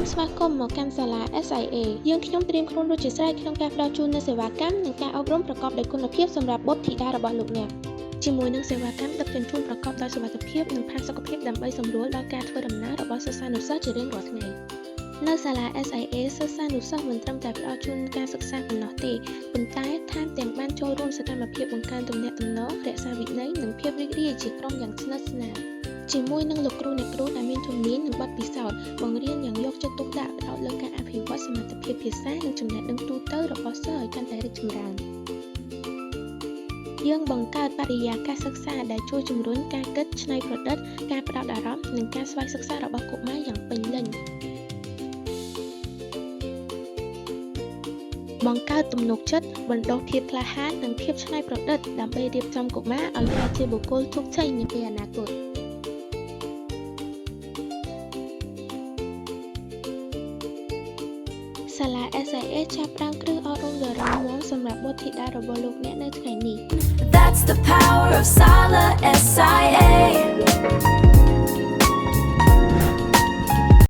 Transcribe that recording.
មស្វាគមន៍មកកាន់សាលា SIA យើងខ្ញុំត្រៀមខ្លួនរួចជាស្រេចក្នុងការផ្តល់ជូននូវសេវាកម្មនិងការអប់រំប្រកបដោយគុណភាពសម្រាប់បុត្រធីតារបស់លោកអ្នកជាមួយនឹងសេវាកម្មដឹកជញ្ជូនប្រកបដោយសុវត្ថិភាពនិងផាសុកភាពដើម្បីសម្រួលដល់ការធ្វើដំណើររបស់សិស្សានុសិស្សជារៀងរាល់ថ្ងៃនៅសាលា SIA សិស្សានុសិស្សមិនត្រឹមតែផ្តល់ជូនការសិក្សាប៉ុណ្ណោះទេប៉ុន្តែថែមទាំងបានចូលរួមសកម្មភាពបង្កើនទំនាក់ទំនងរក្សាវិន័យនិងភាពរីករាយជាក្រុមយ៉ាងស្និទ្ធស្នាលជាមួយនឹងលោកគ្រូអ្នកគ្រូដែលមានជំនាញនិងបទពិសោធន៍បង្រៀនយ៉ាងយកចិត្តទុកដាក់ផ្ដោតលើការអភិវឌ្ឍសមត្ថភាពភាសានិងចំណេះដឹងទូទៅរបស់សិស្សឲ្យកាន់តែរីកចម្រើនយើងបង្កើតបរិយាកាសសិក្សាដែលជួយជំរុញការគិតច្នៃប្រឌិតការផ្ដោតអារម្មណ៍និងការស្វែងសិក្សារបស់កុមារយ៉ាងពេញលេញបង្កើតទំនុកចិត្តបណ្ដុះភាពក្លាហាននិងភាពច្នៃប្រឌិតដើម្បីរៀបចំកុមារឲ្យក្លាយជាបុគ្គលជោគជ័យនាពេលអនាគតសាលា SIA ចាប់ផ្ដើមគ្រឹះអប់រំដ៏រឹងមាំសម្រាប់បុត្រធីតារបស់លោកអ្នកនៅថ្ងៃនេះ That's the power of Sala SIA